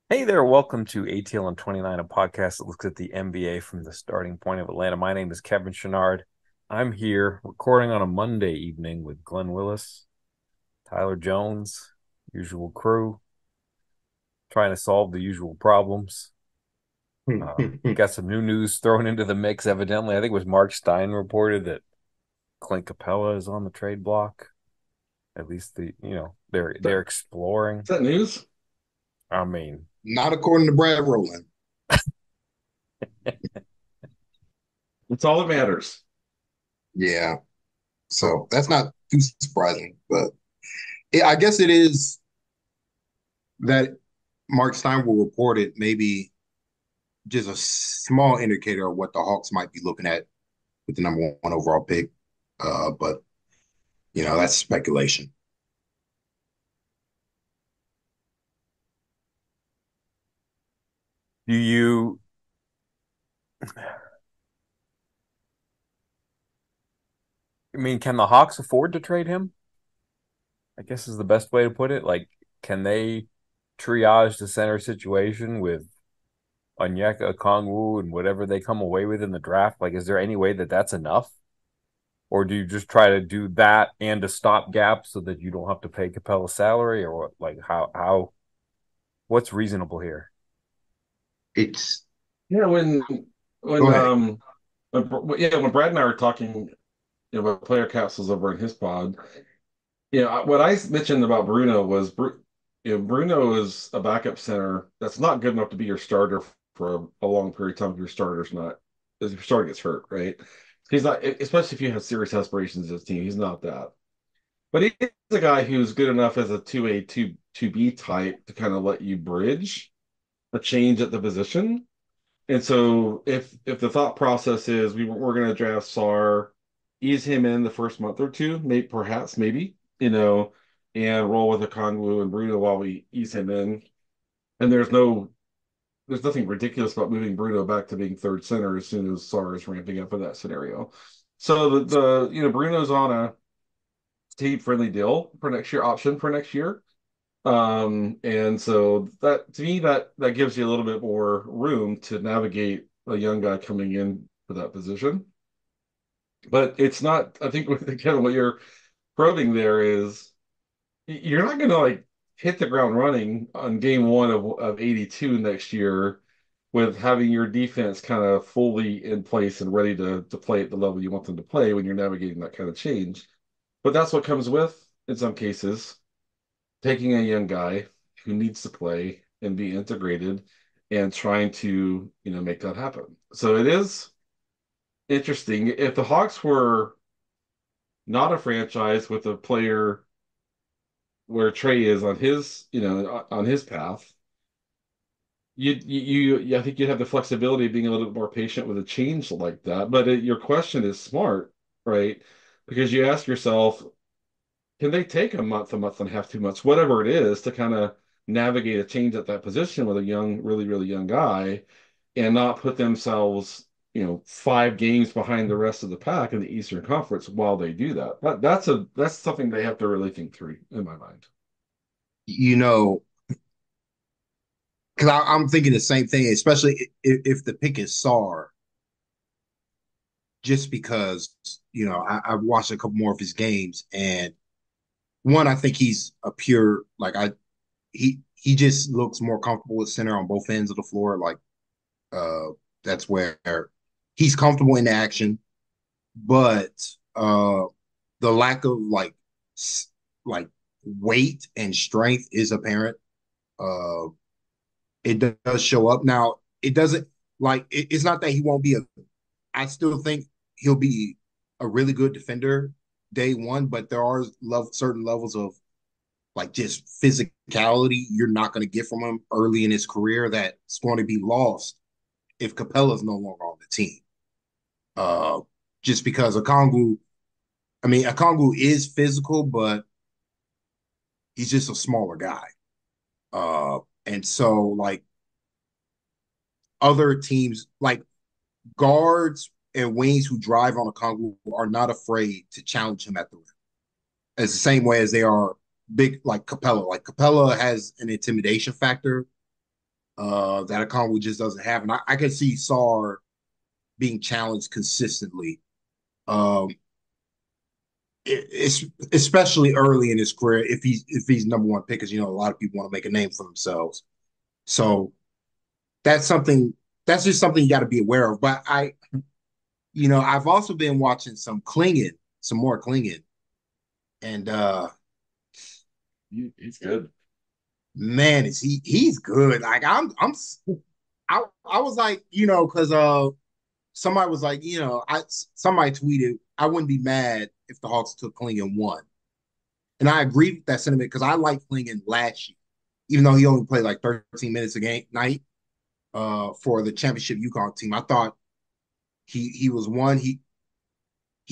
Hey there, welcome to ATL on 29, a podcast that looks at the NBA from the starting point of Atlanta. My name is Kevin Chouinard. I'm here recording on a Monday evening with Glen Willis, Tyler Jones, usual crew, trying to solve the usual problems. Got some new news thrown into the mix, evidently. I think it was Mark Stein reported that Clint Capella is on the trade block. At least they're exploring. Is that news? I mean, Not according to Brad Rowland. It's all that matters. Yeah. oh, So that's not too surprising, but I guess it is that Mark Stein will report it, maybe just a small indicator of what the Hawks might be looking at with the number one overall pick. But that's speculation. do you I mean, can the Hawks afford to trade him? I guess is the best way to put it. Like, can they triage the center situation with Onyeka Okongwu and whatever they come away with in the draft? Like, is there any way that that's enough? Or do you just try to do that and a stopgap so that you don't have to pay Capella's salary? Or what? Like, what's reasonable here? It's Yeah, when Go when ahead. um when Brad and I were talking, about player capsules over in his pod, what I mentioned about Bruno was Bruno is a backup center that's not good enough to be your starter for a long period of time if if your starter gets hurt, right? He's not, especially if you have serious aspirations as a team, he's not that. But he's a guy who's good enough as a 2A, 2B type to kind of let you bridge a change at the position. And so if the thought process is we're going to draft Sar, ease him in the first month or two, maybe, and roll with a Okongwu and Bruno while we ease him in. And there's nothing ridiculous about moving Bruno back to being third center as soon as Sar is ramping up in that scenario. So Bruno's on a team friendly deal for next year, option for next year. And so that to me that gives you a little bit more room to navigate a young guy coming in for that position. But it's not, I think again what you're probing there is you're not gonna like hit the ground running on game one of 82 next year with having your defense kind of fully in place and ready to play at the level you want them to play when you're navigating that kind of change. But that's what comes with, in some cases, taking a young guy who needs to play and be integrated and trying to, make that happen. So it is interesting. If the Hawks were not a franchise with a player where Trey is on his, on his path, I think you'd have the flexibility of being a little bit more patient with a change like that. But your question is smart, right? Because you ask yourself, can they take a month and a half, 2 months, whatever it is, to kind of navigate a change at that position with a young, really, really young guy and not put themselves, 5 games behind the rest of the pack in the Eastern Conference while they do that? That's something they have to really think through in my mind. You know, because I'm thinking the same thing, especially if the pick is Sar, just because I've watched a couple more of his games, and one, I think he's a pure like he just looks more comfortable with center on both ends of the floor. Like uh that's where he's comfortable in the action, but the lack of like weight and strength is apparent. Uh it does show up. Now, it doesn't it's not that he won't be a I still think he'll be a really good defender day one, but there are certain levels of like just physicality you're not going to get from him early in his career that's going to be lost if Capella's no longer on the team. Uh, just because Okongwu is physical, but he's just a smaller guy. And so like other teams, like guards and wings who drive on Okongwu are not afraid to challenge him at the rim. It's the same way as they are big like Capella. Like Capella has an intimidation factor that Okongwu just doesn't have. And I can see Sarr being challenged consistently, um, it's especially early in his career if he's number one pick, because a lot of people want to make a name for themselves. So that's something that's just something you got to be aware of. But I've also been watching some more clinging, and He's good. man, is he's good. Like I was like, because somebody was like, somebody tweeted, I wouldn't be mad if the Hawks took Klingon one. And I agree with that sentiment because I liked Klingon last year, even though he only played like 13 minutes a game night for the championship UConn team. I thought he was one. He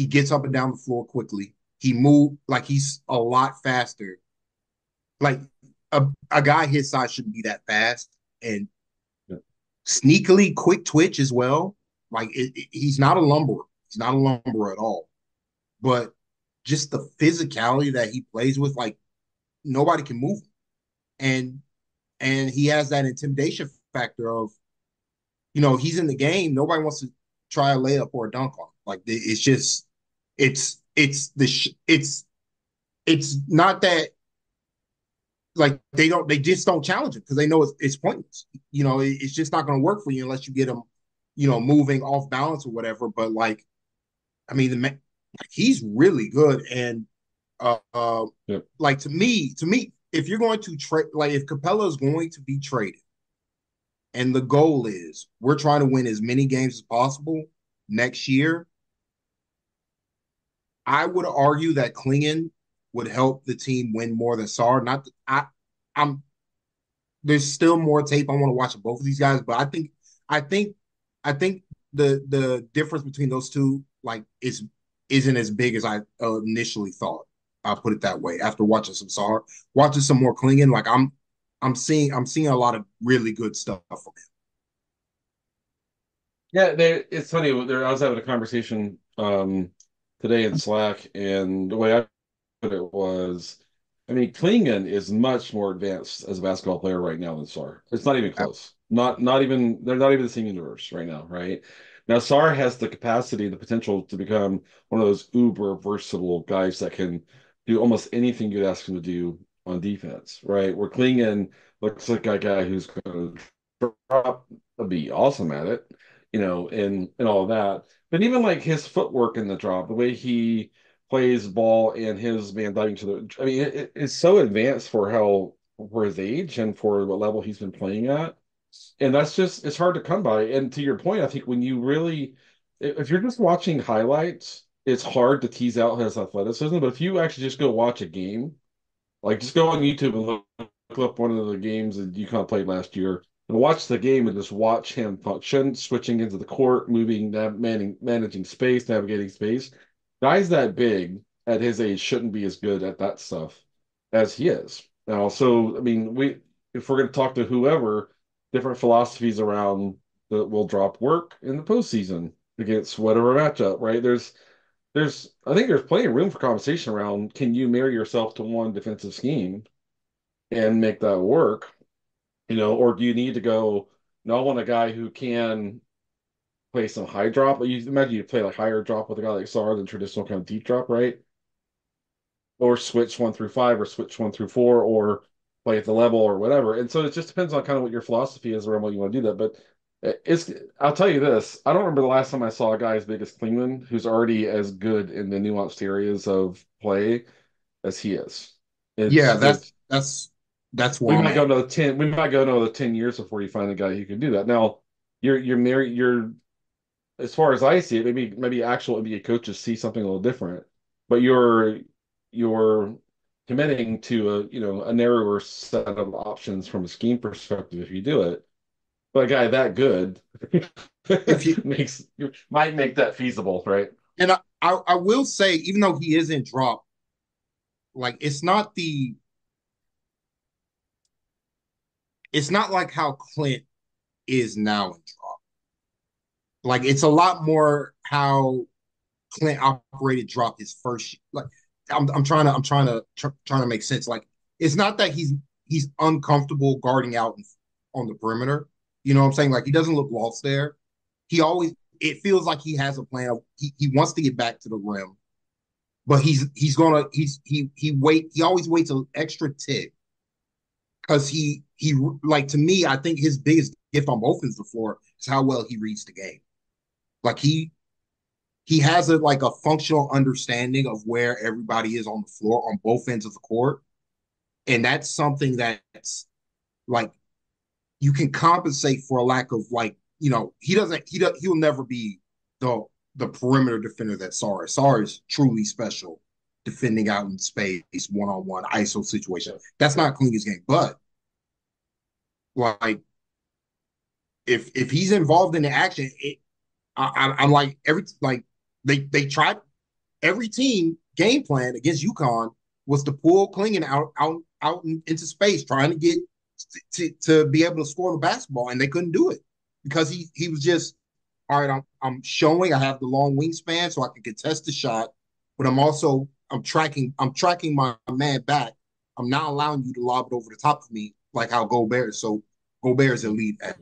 gets up and down the floor quickly. He moved like he's a lot faster. Like a guy his size shouldn't be that fast, and Yeah. sneakily quick twitch as well. Like he's not a lumberer. He's not a lumberer at all. But just the physicality that he plays with, like nobody can move him. And and he has that intimidation factor of, he's in the game. Nobody wants to try a layup or a dunk on him. Like it's just it's not that, like they just don't challenge him because they know it's pointless. It's just not going to work for you unless you get him, moving off balance or whatever. But like, I mean, like, he's really good, and Yep. like to me, if you're going to trade, like if Capella is going to be traded, and the goal is we're trying to win as many games as possible next year, I would argue that Klingon would help the team win more than Sar. Not that I'm there's still more tape I want to watch of both of these guys, but I think I think the difference between those two like isn't as big as I initially thought. I'll put it that way. After watching some Sar, watching some more Klingon, like I'm seeing a lot of really good stuff from him. Yeah, it's funny. I was having a conversation today in Slack, and the way I put it was, I mean, Klingon is much more advanced as a basketball player right now than Sar. It's not even close. Not even they're not even the same universe right now, right? Now Sar has the capacity, the potential to become one of those uber versatile guys that can do almost anything you'd ask him to do on defense, right? Where Klingon looks like a guy who's going to drop be awesome at it, and all of that. But even like his footwork in the drop, the way he plays ball and his man diving to the, I mean, it's so advanced for his age and for what level he's been playing at. And that's just, it's hard to come by. And to your point, I think when you really, if you're just watching highlights, it's hard to tease out his athleticism. But if you actually just go watch a game, like just go on YouTube and look up one of the games that UConn played last year and watch the game and just watch him function, switching into the court, moving, managing space, navigating space. Guys that big at his age shouldn't be as good at that stuff as he is. Now, so I mean, if we're going to talk to whoever, different philosophies around that will drop work in the postseason against whatever matchup, right? I think there's plenty of room for conversation around can you marry yourself to one defensive scheme and make that work, or do you need to go, no, I want a guy who can play some high drop. You imagine you play like higher drop with a guy like Sar than traditional kind of deep drop, right? Or switch 1 through 5 or switch 1 through 4 or play at the level or whatever. And so it just depends on kind of what your philosophy is around what you want to do that. But I'll tell you this, I don't remember the last time I saw a guy as big as Klingman who's already as good in the nuanced areas of play as he is. Yeah, It's that's it's that's that's where I'm at. we might go another 10 years before you find a guy who can do that. Now, you're married, as far as I see it, maybe actual NBA coaches see something a little different, but you're committing to a narrower set of options from a scheme perspective if you do it. But a guy that good If you might make that feasible, right? and I will say, even though he is in drop, like it's not like how Clint is now in drop. Like it's a lot more how Clint operated drop his first. Like I'm trying to make sense. Like it's not that he's uncomfortable guarding out on the perimeter. You know what I'm saying? Like he doesn't look lost there. He always it feels like he has a plan. He wants to get back to the rim, but he always waits an extra tick because he like to me, I think his biggest gift on both ends of the floor is how well he reads the game. Like he has a like a functional understanding of where everybody is on the floor on both ends of the court. And that's something that's like you can compensate for a lack of like, he'll never be the perimeter defender that Sarr is. Sarr is truly special defending out in space, one-on-one ISO situation. That's not Klingen's game. But like if he's involved in the action, I'm like they tried every team game plan against UConn was to pull Klingen out into space, trying to get to be able to score the basketball, and they couldn't do it because he was just all right. I'm showing I have the long wingspan, so I can contest the shot, but I'm tracking my man back. I'm not allowing you to lob it over the top of me like how Gobert. So Gobert is elite at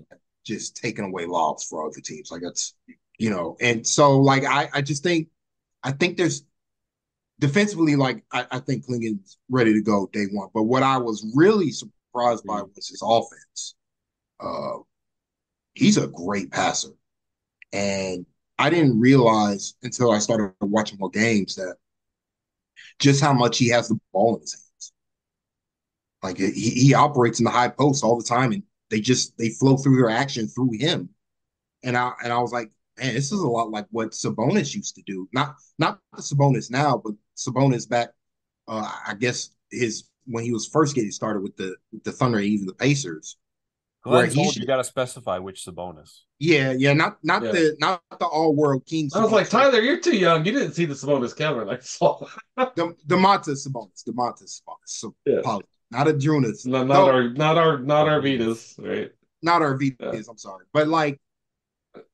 just taking away lobs for other teams. Like that's and so like I just think I think there's defensively, like I think Klingen's ready to go day one. But what I was really surprised by was his offense. Uh, he's a great passer, and I didn't realize until I started watching more games that just how much he has the ball in his hands. Like he operates in the high post all the time, and they flow through their action through him. And I was like, man, this is a lot like what Sabonis used to do. Not the Sabonis now, but Sabonis back. I guess his when he was first getting started with the Thunder and even the Pacers, where Glenn's he old. should. You got to specify which Sabonis. Yeah, not Yeah. the all world king. I was like, Sabonis, Tyler, you're too young. You didn't see the Sabonis Kevin. I saw. Demontis Sabonis. So, Yeah. not a Drunas. No, No, not our Vitas, right? not our Yeah. Vitas. I'm sorry, but like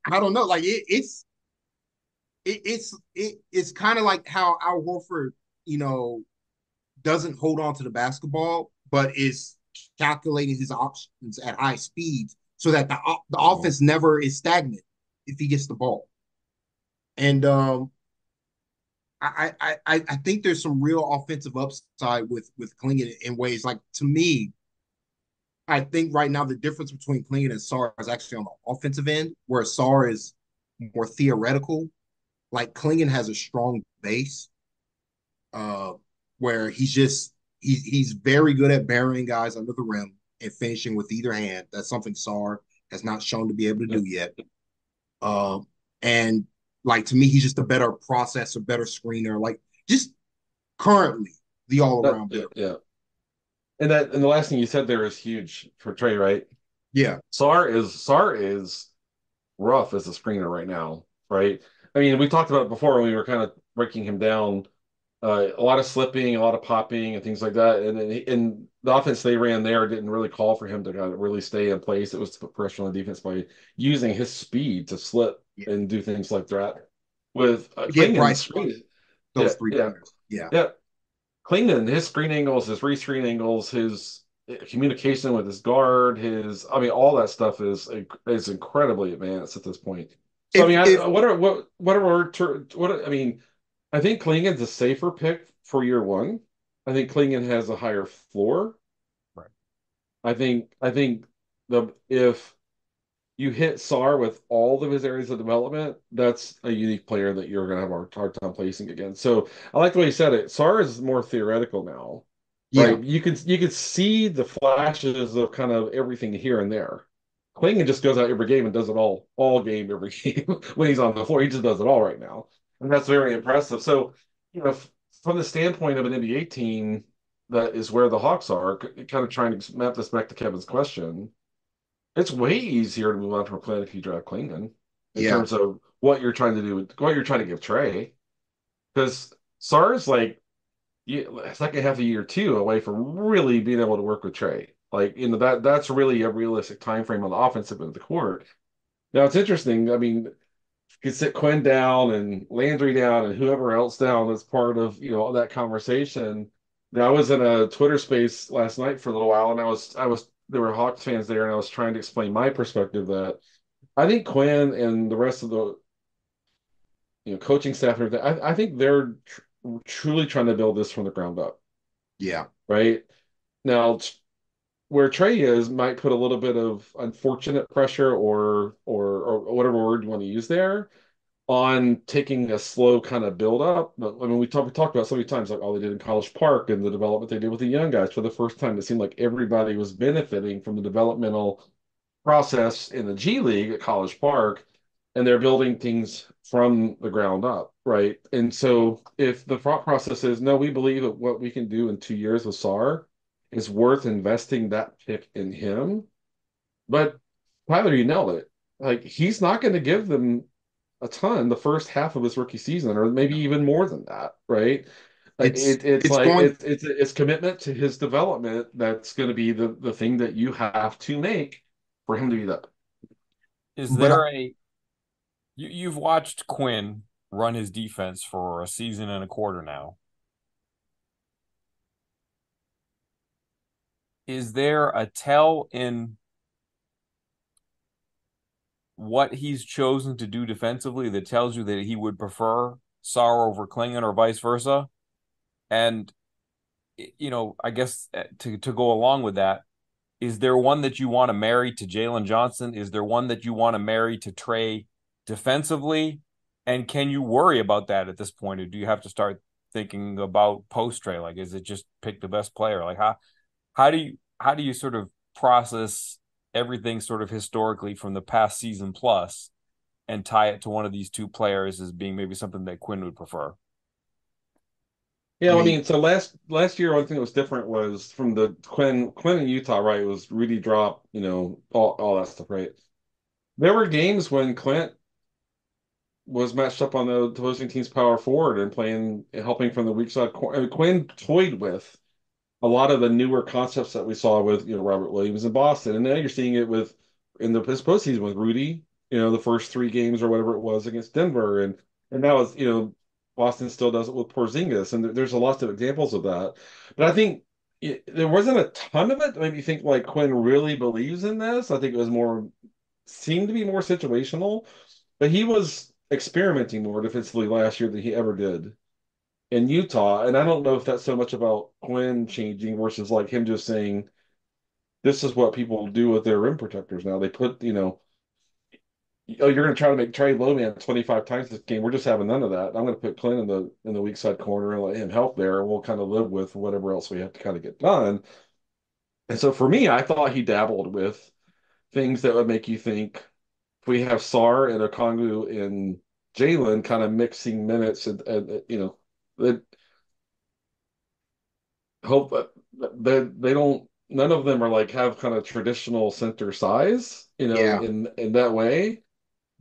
I don't know. Like it's kind of like how Al Horford, doesn't hold on to the basketball, but is calculating his options at high speeds so that the offense never is stagnant if he gets the ball. And I think there's some real offensive upside with Klingen in ways like to me. I think right now the difference between Klingen and Sarr is actually on the offensive end, where Sarr is more theoretical. Like Klingen has a strong base, uh, where he's very good at burying guys under the rim and finishing with either hand. That's something Sarr has not shown to be able to do yet. And like to me, he's just a better processor, better screener. Like just currently the all around better. Yeah. And the last thing you said there is huge for Trey, right? Yeah, Sar is rough as a screener right now, right? I mean, we talked about it before when we were kind of breaking him down. A lot of slipping, a lot of popping, and things like that. And the offense they ran there didn't really call for him to kind of really stay in place. It was to put pressure on the defense by using his speed to slip yeah. and do things like that. With Get Klingen's Bryce screen, those three pointers. Yeah, yeah. Klingen, his screen angles, his re-screen angles, his communication with his guard, I mean, all that stuff is incredibly advanced at this point. So I mean, if I mean, I think Klingen's a safer pick for year one. I think Klingen has a higher floor. Right. I think the if you hit Sar with all of his areas of development, that's a unique player that you're going to have a hard time placing again. So I like the way you said it. Sar is more theoretical now, yeah, right? You can see the flashes of kind of everything here and there. Klingon just goes out every game and does it all game, every game when he's on the floor. He just does it all right now, and that's very impressive. So, from the standpoint of an NBA team, that is where the Hawks are. Kind of trying to map this back to Kevin's question, it's way easier to move on from a plan if you draft Klingon in yeah. terms of what you're trying to do, what you're trying to give Trey. Because SAR's like second half of year two away from really being able to work with Trey. Like, that's really a realistic time frame on the offensive end of the court. Now it's interesting. I mean, you could sit Quinn down and Landry down and whoever else down as part of that conversation. Now I was in a Twitter space last night for a little while, and I was there were Hawks fans there, and I was trying to explain my perspective that I think Quinn and the rest of the coaching staff and everything, I think they're truly trying to build this from the ground up, Yeah. right? Now, where Trey is might put a little bit of unfortunate pressure or whatever word you want to use there on taking a slow kind of build up. But I mean, we talked about so many times like all they did in College Park and the development they did with the young guys. For the first time, it seemed like everybody was benefiting from the developmental process in the G League at College Park, and they're building things from the ground up, right? And so if the thought process is no, we believe that what we can do in 2 years with SAR is worth investing that pick in him. But Tyler, you nailed it. Like he's not going to give them a ton the first half of his rookie season, or maybe even more than that, right? Like it's It's like going, it's commitment to his development that's going to be the thing that you have to make for him to be that. Is but there a you've watched Quinn run his defense for a season and a quarter now. Is there a tell in what he's chosen to do defensively that tells you that he would prefer Sarr over Klingon or vice versa? And I guess to go along with that, is there one that you want to marry to Jalen Johnson? Is there one that you want to marry to Trey defensively? And can you worry about that at this point, or do you have to start thinking about post Trey? Like, is it just pick the best player? Like, how do you sort of process everything sort of historically from the past season plus and tie it to one of these two players as being maybe something that Quinn would prefer? Yeah, I yeah, mean, so last year, one thing that was different was from the Quinn in Utah, right? It was Rudy drop, all that stuff, right? There were games when Clint was matched up on the opposing team's power forward and playing, helping from the weak side. Quinn toyed with a lot of the newer concepts that we saw with Robert Williams in Boston, and now you're seeing it with in his postseason with Rudy. The first three games or whatever it was against Denver, and now it's Boston still does it with Porzingis, and there's a lot of examples of that. But I think there wasn't a ton of it. Maybe you think like Quinn really believes in this. I think it was more seemed to be more situational, but he was experimenting more defensively last year than he ever did in Utah. And I don't know if that's so much about Quinn changing versus like him just saying, this is what people do with their rim protectors now. They put, oh, you're going to try to make Trey Lowman 25 times this game. We're just having none of that. I'm going to put Clint in the weak side corner and let him help there, and we'll kind of live with whatever else we have to kind of get done. And so for me, I thought he dabbled with things that would make you think if we have Sar and Okongwu and Jalen kind of mixing minutes and that hope that they don't none of them are like have kind of traditional center size, yeah, in that way.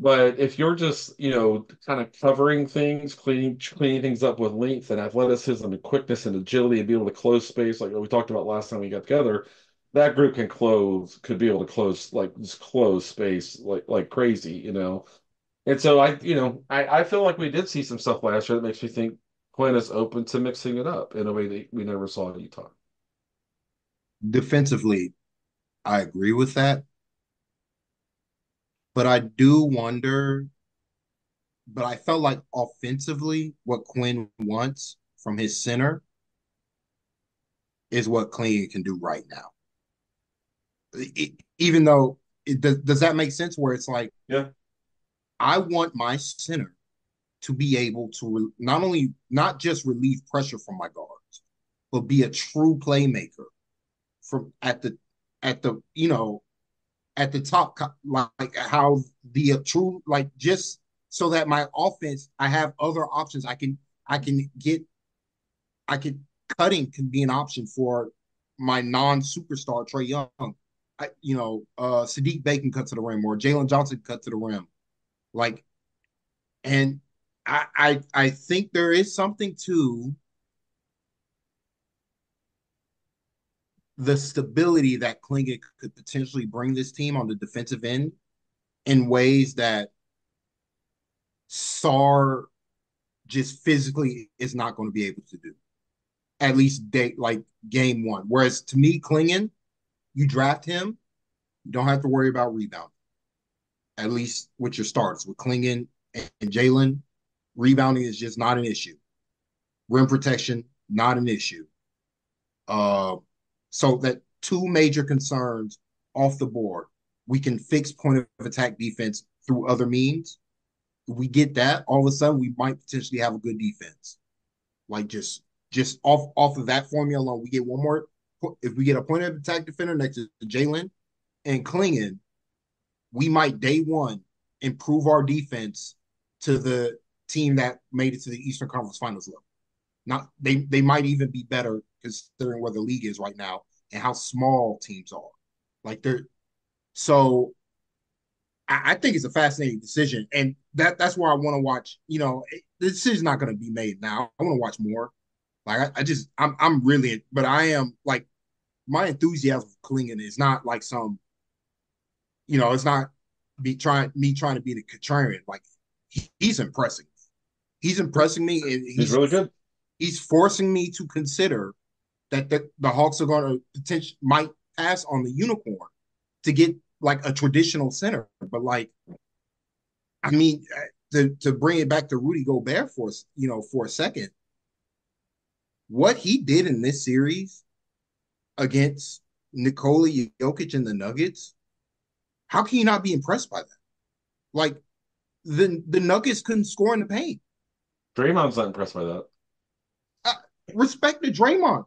But if you're just, kind of covering things, cleaning things up with length and athleticism and quickness and agility and be able to close space, like we talked about last time we got together, that group could be able to close like just close space like crazy, And so I feel like we did see some stuff last year that makes me think Quinn is open to mixing it up in a way that we never saw in Utah. defensively, I agree with that. But I do wonder, but I felt like offensively, what Quinn wants from his center is what Clean can do right now. Even though does that make sense? Where it's like, Yeah. I want my center to be able to not just relieve pressure from my guards, but be a true playmaker from at the at the top, like how the true like just so that my offense, I have other options. I can get I can cutting can be an option for my non-superstar Trey Young. Sadiq Bey can cut to the rim or Jalen Johnson cut to the rim. Like, and I think there is something to the stability that Klingon could potentially bring this team on the defensive end in ways that Sar just physically is not going to be able to do. At least day like game one. Whereas to me, Klingon, you draft him, you don't have to worry about rebound. At least with your starts with Klingon and Jalen, rebounding is just not an issue. Rim protection, not an issue. Uh, so that two major concerns off the board. We can fix point of attack defense through other means. If we get that, all of a sudden we might potentially have a good defense. Like just off of that formula alone, we get one more. If we get a point of attack defender next to Jalen and Klingon, we might day one improve our defense to the team that made it to the Eastern Conference Finals level. Not they might even be better considering where the league is right now and how small teams are. Like they're so I think it's a fascinating decision, and that's where I want to watch. The decision's not going to be made now. I want to watch more. Like I just I'm really, but I am like my enthusiasm for Klingon is not like some, it's not me trying to be the contrarian. Like he's impressing. He's impressing me, and He's really good. he's forcing me to consider that the Hawks are going to potentially might pass on the unicorn to get like a traditional center. But like, I mean, to bring it back to Rudy Gobert for a second, what he did in this series against Nikola Jokic and the Nuggets, how can you not be impressed by that? Like the Nuggets couldn't score in the paint. Draymond's not impressed by that. Uh, Respect to Draymond.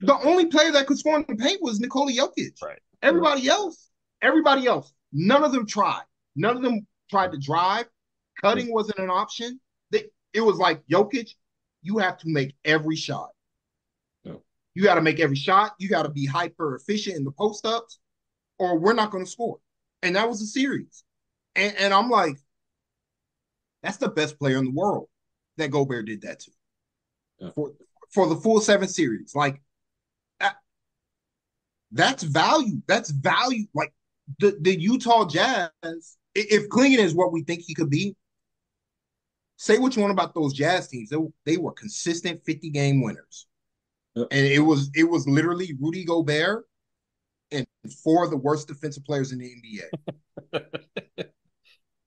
The only player that could score in the paint was Nikola Jokic. Right. Everybody else, none of them tried. None of them tried to drive. Cutting wasn't an option. It was like Jokic, you have to make every shot. Yeah. You got to make every shot. You got to be hyper efficient in the post ups, or we're not going to score. And that was the series. And I'm like, that's the best player in the world that Gobert did that to. Yeah. For the full 7 series. Like, that's value. That's value. Like the Utah Jazz, if Klingon is what we think he could be, say what you want about those Jazz teams. They were consistent 50-game winners. Yep. And it was literally Rudy Gobert and 4 of the worst defensive players in the NBA.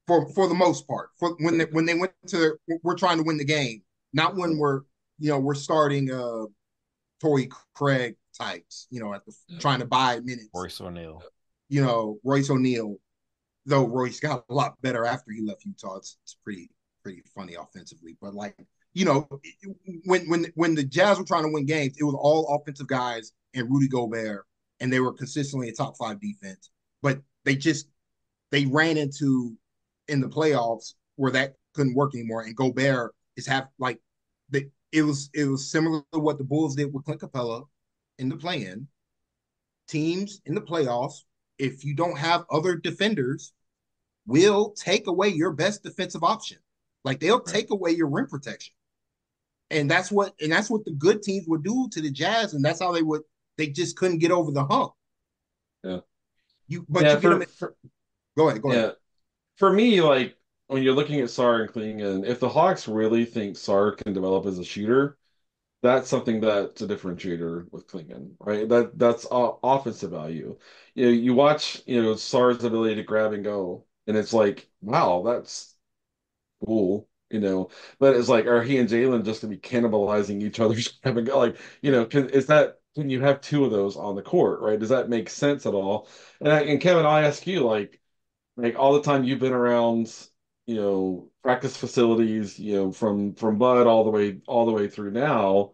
for the most part. For when they went to we're trying to win the game, not when we're starting Torrey Craig types, trying to buy minutes. Royce O'Neal. Royce O'Neal, though Royce got a lot better after he left Utah. It's pretty funny offensively. But like, when the Jazz were trying to win games, it was all offensive guys and Rudy Gobert, and they were consistently a top 5 defense. But they ran into in the playoffs where that couldn't work anymore. And Gobert is it was similar to what the Bulls did with Clint Capella in the play-in. Teams in the playoffs, if you don't have other defenders, will take away your best defensive option. Like they'll take away your rim protection. And that's what the good teams would do to the Jazz, and that's how they just couldn't get over the hump. Yeah. Go ahead. Yeah. For me, like when you're looking at Sarr and Klingon, if the Hawks really think Sarr can develop as a shooter, that's something that's a differentiator with Klingon, right? That's offensive value. You watch, Sarr's ability to grab and go, and it's like, wow, that's cool, But it's like, are he and Jalen just to be cannibalizing each other's grab and go? Like, can you have 2 of those on the court, right? Does that make sense at all? And Kevin, I ask you, like all the time you've been around, practice facilities, from Bud all the way through now,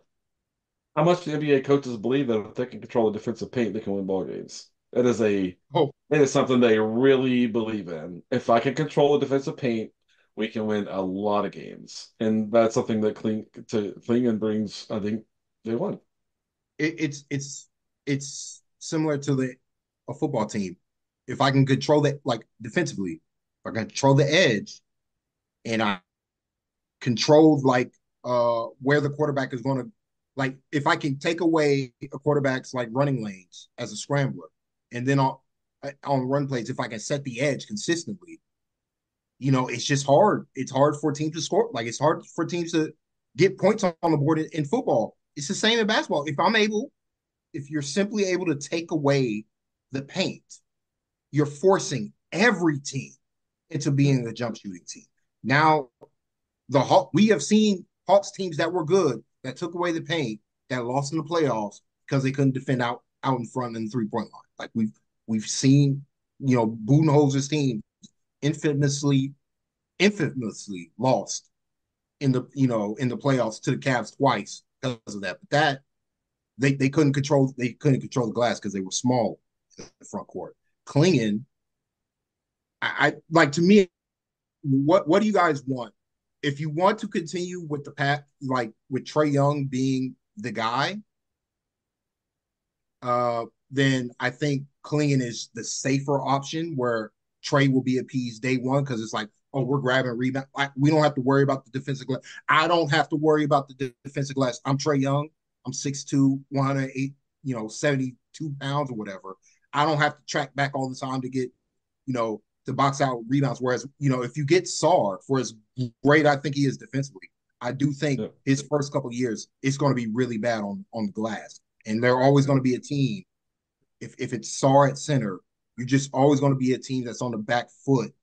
how much do NBA coaches believe that if they can control the defensive paint, they can win ball games? It is something they really believe in. If I can control the defensive paint, we can win a lot of games, and that's something that Klingon brings. I think they won. It's similar to a football team. If I can control that, like defensively, if I can control the edge, and I control like where the quarterback is going to, like if I can take away a quarterback's like running lanes as a scrambler, and then on run plays, if I can set the edge consistently, it's just hard. It's hard for teams to score. Like it's hard for teams to get points on the board in football. It's the same in basketball. If you're simply able to take away the paint. You're forcing every team into being a jump shooting team. Now, we have seen Hawks teams that were good that took away the paint that lost in the playoffs because they couldn't defend out in front in the 3 point line. Like we've seen, Budenholzer's team infamously lost in the playoffs to the Cavs twice because of that. But they couldn't control the glass because they were small in the front court. Klingen, I like to me. What do you guys want? If you want to continue with the path, like with Trae Young being the guy, then I think Klingen is the safer option where Trae will be appeased day one because it's like, oh, we're grabbing rebound. We don't have to worry about the defensive glass. I don't have to worry about the defensive glass. I'm Trae Young. I'm 6'2", 108, 72 pounds or whatever. I don't have to track back all the time to get, to box out rebounds. Whereas, if you get Sar, for as great I think he is defensively, I do think Yeah. his first couple of years, it's going to be really bad on the glass. And they're always going to be a team. If it's Sar at center, you're just always going to be a team that's on the back foot,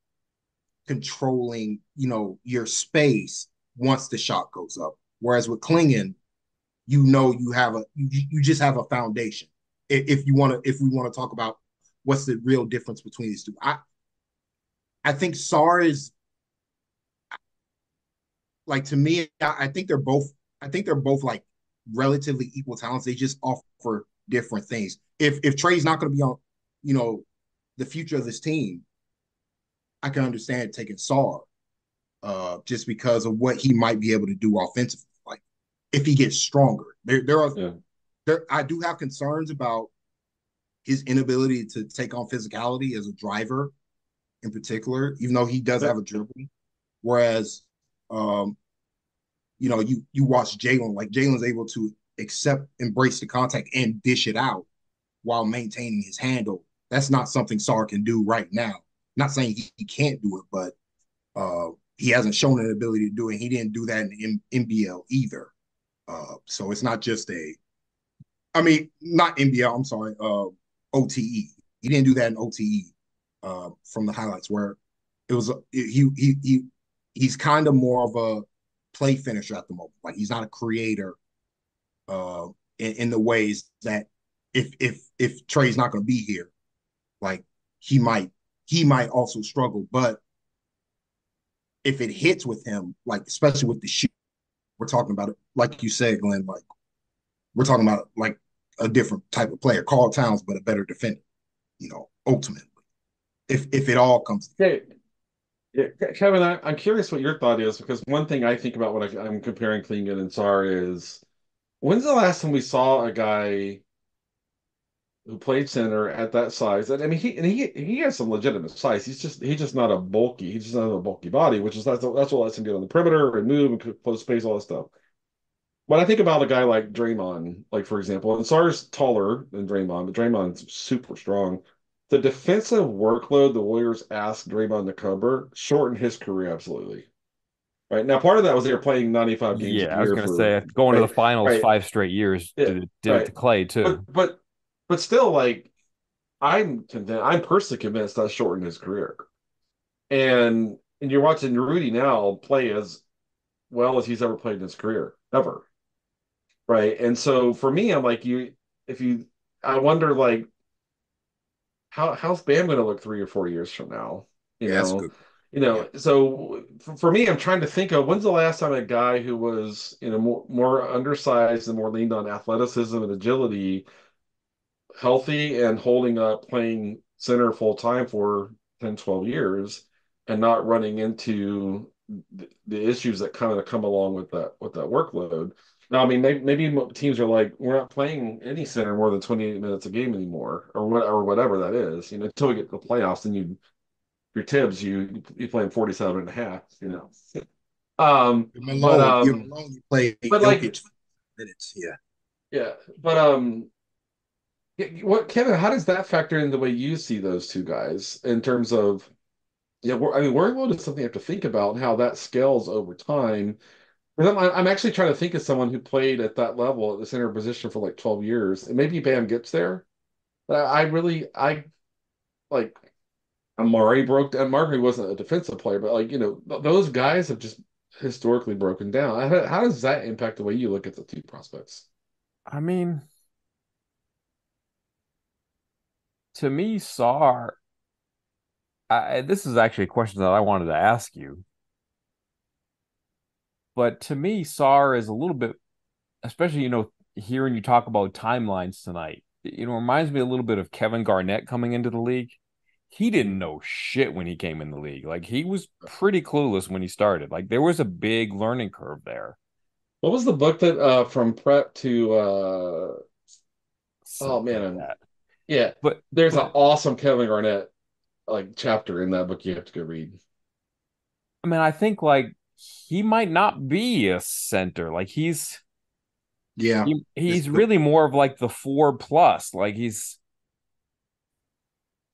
controlling, your space once the shot goes up. Whereas with Klingen, you just have a foundation. If we want to talk about what's the real difference between these two, I think Sar is like, to me, I think they're both like relatively equal talents. They just offer different things. If Trey's not going to be on, the future of this team, I can understand taking Sar, just because of what he might be able to do offensively. Like if he gets stronger, Yeah. I do have concerns about his inability to take on physicality as a driver, in particular, even though he does Yeah. have a dribble. Whereas, you watch Jalen, like Jalen's able to embrace the contact and dish it out while maintaining his handle. That's not something Sar can do right now. Not saying he can't do it, but he hasn't shown an ability to do it. He didn't do that in NBL either. So it's not just not NBL, I'm sorry, OTE. He didn't do that in OTE, from the highlights where it was, he's kind of more of a play finisher at the moment. Like he's not a creator, in the ways that if Trey's not going to be here, like he might also struggle. But if it hits with him, like especially with the shoot, we're talking about it, like you said, Glenn. Like we're talking about like a different type of player, Carl Towns, but a better defender. Ultimately, if it all comes together. Okay. Yeah, Kevin, I'm curious what your thought is because one thing I think about when I'm comparing Klingen and Sar is when's the last time we saw a guy who played center at that size? And I mean, he has some legitimate size. He's just not a bulky. He's just not a bulky body, which is that's what lets him get on the perimeter and move and close space, all that stuff. When I think about a guy like Draymond, like for example, and Sar's taller than Draymond, but Draymond's super strong. The defensive workload the Warriors asked Draymond to cover shortened his career absolutely. Right now, part of that was they were playing 95 games a Yeah, I was year gonna for say going to the right, finals right, 5 straight years yeah, did it to right. Clay too. But still, like I'm personally convinced that shortened his career. And you're watching Rudy now play as well as he's ever played in his career, ever. Right. And so for me, I'm like if you I wonder like how's Bam going to look 3 or 4 years from now? You Yeah, that's know, good. Yeah, so for me, I'm trying to think of when's the last time a guy who was, more undersized and more leaned on athleticism and agility, healthy and holding up, playing center full time for 10, 12 years and not running into the issues that kind of come along with that workload. Now, I mean, maybe teams are like, we're not playing any center more than 28 minutes a game anymore, or whatever that is. Until we get to the playoffs, then your Tibbs, you play him 47 and a half. Um, but You're Malone. You play but like Jokic minutes. Yeah, yeah, but what Kevin, how does that factor in the way you see those two guys in terms of I mean, workload is something you have to think about and how that scales over time. But I'm actually trying to think of someone who played at that level at the center position for like 12 years, and maybe Bam gets there. But I like Amari broke down. Amari wasn't a defensive player, but like, those guys have just historically broken down. How does that impact the way you look at the two prospects? I mean, to me, Sar, this is actually a question that I wanted to ask you, but to me, Sar is a little bit, especially, hearing you talk about timelines tonight, reminds me a little bit of Kevin Garnett coming into the league. He didn't know shit when he came in the league. Like, he was pretty clueless when he started. Like, there was a big learning curve there. What was the book that from prep to oh Something like man, that. yeah, But there's an but awesome Kevin Garnett like chapter in that book you have to go read. I mean, I think like he might not be a center. Like Yeah. he's really more of like the 4 plus. Like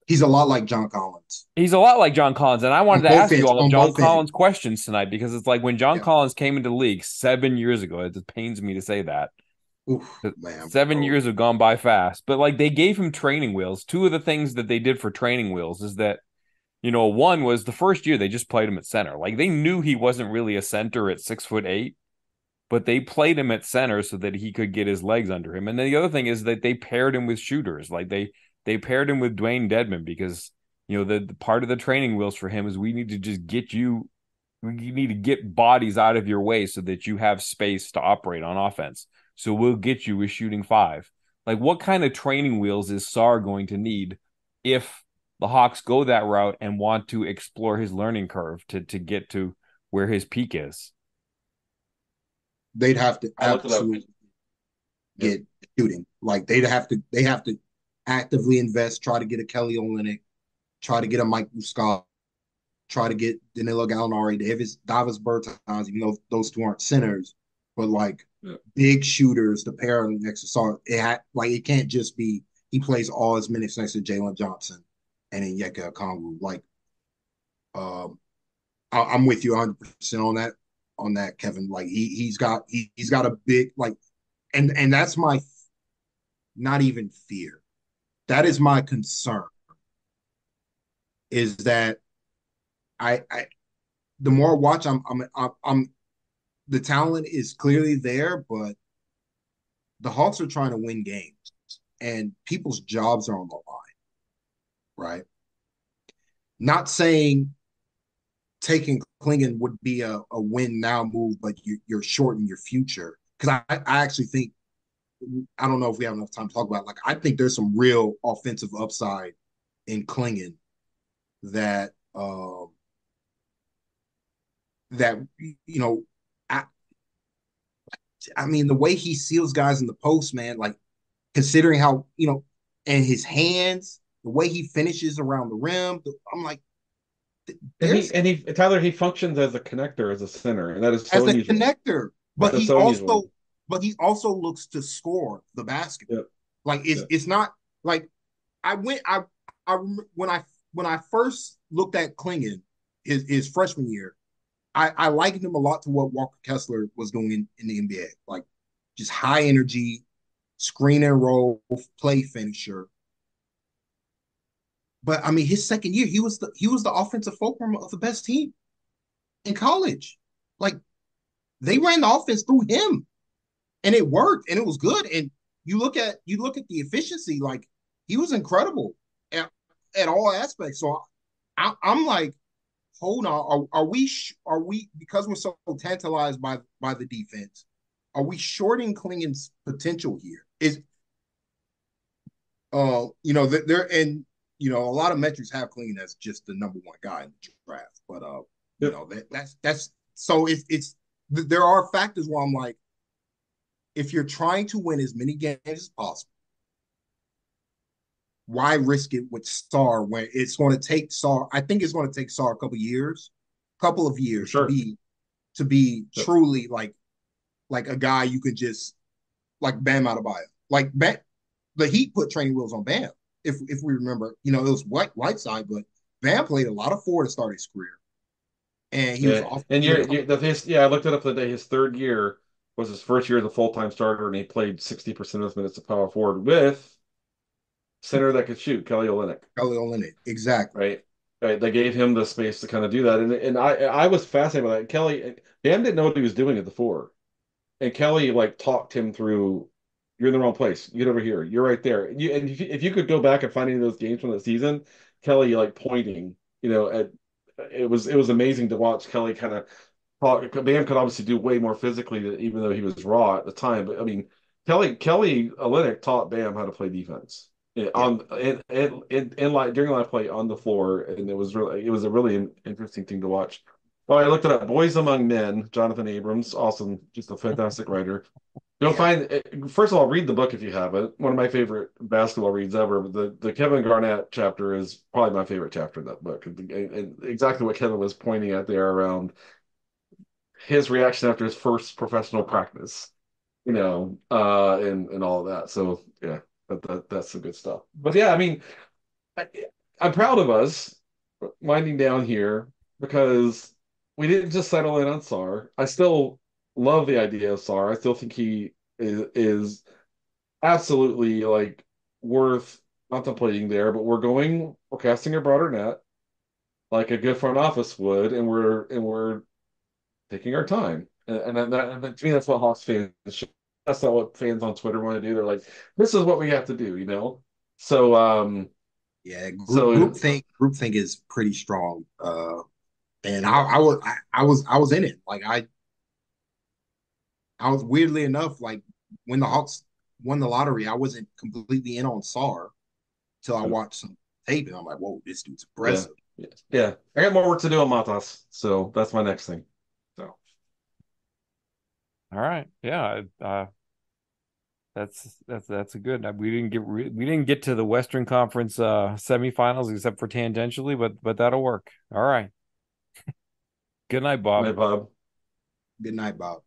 He's a lot like John Collins he's a lot like John Collins. And I on wanted to both ask you ends. all On John both ends. Collins questions tonight because it's like when John Yeah. Collins came into the league 7 years ago, it just pains me to say that. Oof, man, Seven bro. years have gone by fast. But like they gave him training wheels. Two of the things that they did for training wheels is that, one was the first year they just played him at center. Like they knew he wasn't really a center at 6'8", but they played him at center so that he could get his legs under him. And then the other thing is that they paired him with shooters. Like they paired him with Dwayne Dedman because the part of the training wheels for him is we need to just get you. We need to get bodies out of your way so that you have space to operate on offense. So we'll get you with shooting five. Like what kind of training wheels is Sar going to need if the Hawks go that route and want to explore his learning curve to get to where his peak is? They'd have to I looked it up. absolutely Yep. get shooting. Like they have to actively invest, try to get a Kelly Olynyk, try to get a Mike Muscala, try to get Danilo Gallinari, Davis Bertans, even though those two aren't centers, but like Yep. big shooters to pair next to Sar. It can't just be he plays all his minutes next to Jalen Johnson and then Yeka Okongwu. Like um, I'm with you 100% on that, Kevin. Like he's got a big like and that's my not even fear. That is my concern. Is that I the more I watch, I'm the talent is clearly there, but the Hawks are trying to win games, and people's jobs are on the line, right? Not saying taking Klingon would be a win now move, but you're shorting your future. Because I actually think I don't know if we have enough time to talk about it. Like I think there's some real offensive upside in Klingon that that I I mean the way he seals guys in the post, man, like considering how, and his hands, the way he finishes around the rim, I'm like, And there's Tyler, he functions as a connector, as a center, and that is so as a unusual. connector, but That's he so unusual. also looks to score the basketball. Yep. Like Yep. it's not like I went I when I first looked at Klingon his freshman year, I likened him a lot to what Walker Kessler was doing in the NBA, like just high energy, screen and roll, play finisher. But I mean, his second year, he was the offensive fulcrum of the best team in college. Like they ran the offense through him, and it worked, and it was good. And you look at the efficiency, like he was incredible at all aspects. So I'm like, hold on, are we because we're so tantalized by the defense? Are we shorting Klingon's potential here? Is there and a lot of metrics have Klingon as just the number one guy in the draft, but Yep. that's so it's there are factors where I'm like, if you're trying to win as many games as possible, why risk it with Sar when it's going to take Sar? I think it's going to take Sar a couple of For years sure. to be Yep. truly like a guy you could just like Bam Adebayo. Like the Heat put training wheels on Bam. If we remember, it was Whiteside, but Bam played a lot of four to start his career, and he was Yeah. off. And He was I looked it up the day. His third year was his first year as a full-time starter, and he played 60% of his minutes at power forward with center that could shoot, Kelly Olynyk. Kelly Olynyk. Exactly. Right. Right. They gave him the space to kind of do that. And I was fascinated by that. Kelly Bam didn't know what he was doing at the four. And Kelly like talked him through, you're in the wrong place. Get over here. You're right there. And if you could go back and find any of those games from the season, Kelly like pointing, at it was amazing to watch Kelly kind of talk. Bam could obviously do way more physically, even though he was raw at the time. But I mean, Kelly Olynyk taught Bam how to play defense. Yeah. Like during live play on the floor, and it was a really interesting thing to watch. Well, I looked it up. Boys Among Men, Jonathan Abrams, awesome, just a fantastic writer. You'll Yeah. find, first of all, read the book if you haven't. One of my favorite basketball reads ever. But the Kevin Garnett chapter is probably my favorite chapter in that book. And exactly what Kevin was pointing at there around his reaction after his first professional practice, and all of that. So yeah, that's some good stuff. But yeah, I mean, I, I'm proud of us winding down here because we didn't just settle in on Sar. I still love the idea of Sar. I still think he is absolutely like worth contemplating there. But we're casting a broader net like a good front office would, and we're taking our time. And to me, that's what Hawks fans should. That's not what fans on Twitter want to do. They're like, this is what we have to do. So, Yeah. so Group think is pretty strong. And I was in it. Like I was weirdly enough, like when the Hawks won the lottery, I wasn't completely in on Sar till I watched some tape and I'm like, whoa, this dude's yeah, impressive. yeah, yeah. I got more work to do on Matas, so that's my next thing. So, All right. Yeah. That's a good. We didn't get to the Western Conference semifinals except for tangentially, but that'll work. All right. Good night, my Bob. Bob. Good night, Bob.